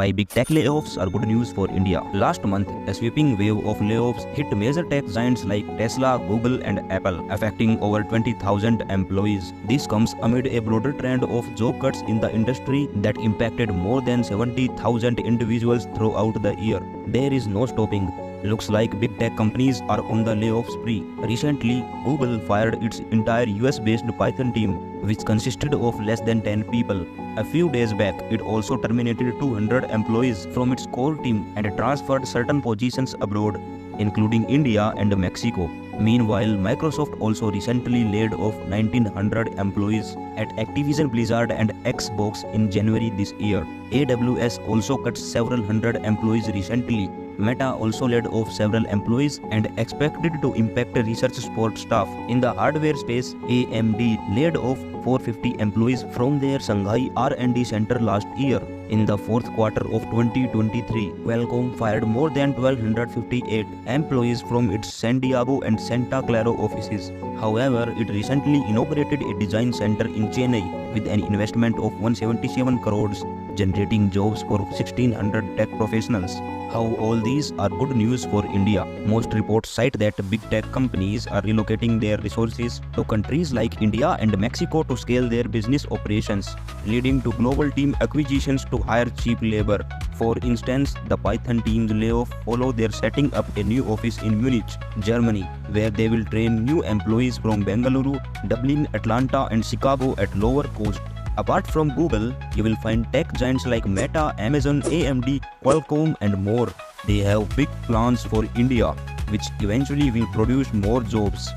Why big tech layoffs are good news for India. Last month, a sweeping wave of layoffs hit major tech giants like Tesla, Google, and Apple, affecting over 20,000 employees. This comes amid a broader trend of job cuts in the industry that impacted more than 70,000 individuals throughout the year. There is no stopping. Looks like big tech companies are on the layoff spree. Recently, Google fired its entire US-based Python team, which consisted of less than 10 people. A few days back, it also terminated 200 employees from its core team and transferred certain positions abroad, including India and Mexico. Meanwhile, Microsoft also recently laid off 1,900 employees at Activision Blizzard and Xbox in January this year. AWS also cut several hundred employees recently. Meta also laid off several employees and expected to impact research support staff. In the hardware space, AMD laid off 450 employees from their Shanghai R&D center last year. In the fourth quarter of 2023, Qualcomm fired more than 1,258 employees from its San Diego and Santa Clara offices. However, it recently inaugurated a design center in Chennai with an investment of 177 crores, generating jobs for 1,600 tech professionals. How all these are good news for India. Most reports cite that big tech companies are relocating their resources to countries like India and Mexico to scale their business operations, leading to global team acquisitions to hire cheap labor. For instance, the Python team's layoff follow their setting up a new office in Munich, Germany, where they will train new employees from Bengaluru, Dublin, Atlanta, and Chicago at lower cost. Apart from Google, you will find tech giants like Meta, Amazon, AMD, Qualcomm, and more. They have big plans for India, which eventually will produce more jobs.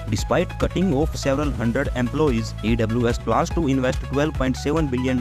Despite cutting off several hundred employees, AWS plans to invest $12.7 billion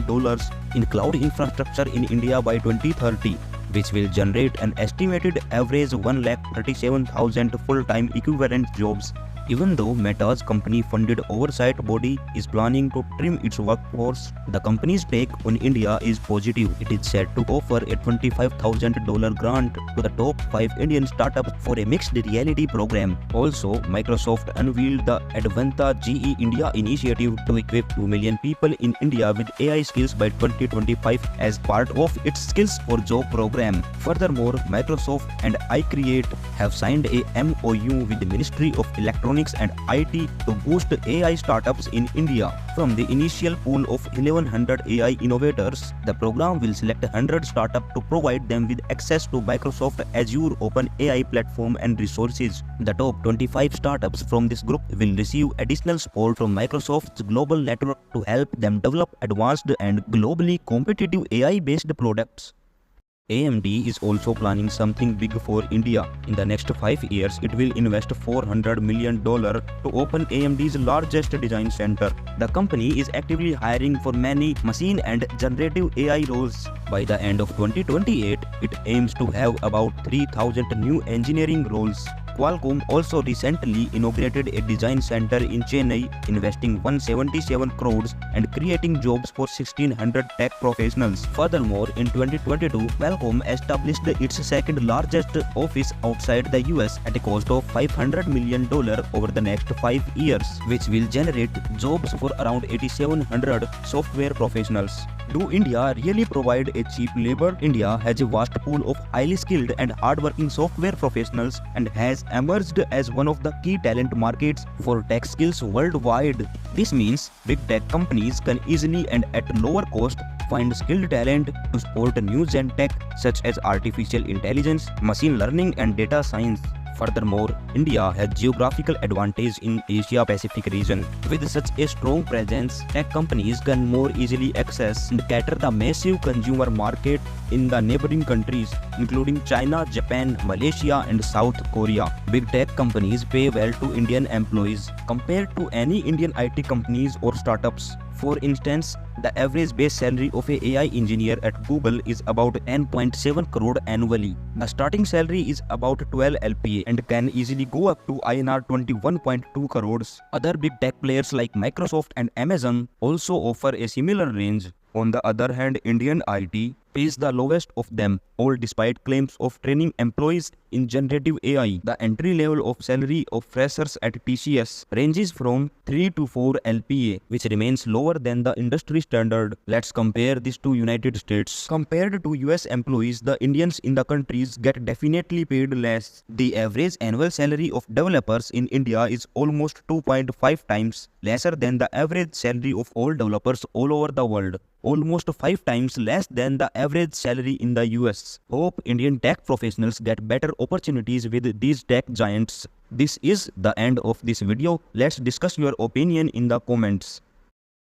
in cloud infrastructure in India by 2030, which will generate an estimated average 137,000 full-time equivalent jobs. Even though Meta's company-funded oversight body is planning to trim its workforce, the company's take on India is positive. It is said to offer a $25,000 grant to the top 5 Indian startups for a mixed reality program. Also, Microsoft unveiled the Advanta GE India initiative to equip 2 million people in India with AI skills by 2025 as part of its Skills for Job program. Furthermore, Microsoft and iCreate have signed a MOU with the Ministry of Electronics and IT to boost AI startups in India. From the initial pool of 1,100 AI innovators, the program will select 100 startups to provide them with access to Microsoft Azure Open AI platform and resources. The top 25 startups from this group will receive additional support from Microsoft's global network to help them develop advanced and globally competitive AI-based products. AMD is also planning something big for India. In the next 5 years, it will invest $400 million to open AMD's largest design center. The company is actively hiring for many machine and generative AI roles. By the end of 2028, it aims to have about 3,000 new engineering roles. Qualcomm also recently inaugurated a design center in Chennai, investing 177 crores and creating jobs for 1,600 tech professionals. Furthermore, in 2022, Qualcomm established its second largest office outside the US at a cost of $500 million over the next 5 years, which will generate jobs for around 8,700 software professionals. Do India really provide a cheap labor? India has a vast pool of highly skilled and hardworking software professionals and has emerged as one of the key talent markets for tech skills worldwide. This means big tech companies can easily and at lower cost find skilled talent to support new gen tech such as artificial intelligence, machine learning, and data science. Furthermore, India has geographical advantage in Asia-Pacific region. With such a strong presence, tech companies can more easily access and cater the massive consumer market in the neighboring countries, including China, Japan, Malaysia, and South Korea. Big tech companies pay well to Indian employees compared to any Indian IT companies or startups. For instance, the average base salary of an AI engineer at Google is about 10.7 crore annually. The starting salary is about 12 LPA and can easily go up to INR 21.2 crores. Other big tech players like Microsoft and Amazon also offer a similar range. On the other hand, Indian IT pays the lowest of them, all despite claims of training employees in generative AI. The entry level of salary of freshers at TCS ranges from 3 to 4 LPA, which remains lower than the industry standard. Let's compare this to United States. Compared to US employees, the Indians in the countries get definitely paid less. The average annual salary of developers in India is almost 2.5 times lesser than the average salary of all developers all over the world, almost 5 times less than the average salary in the US. Hope Indian tech professionals get better opportunities with these tech giants. This is the end of this video. Let's discuss your opinion in the comments.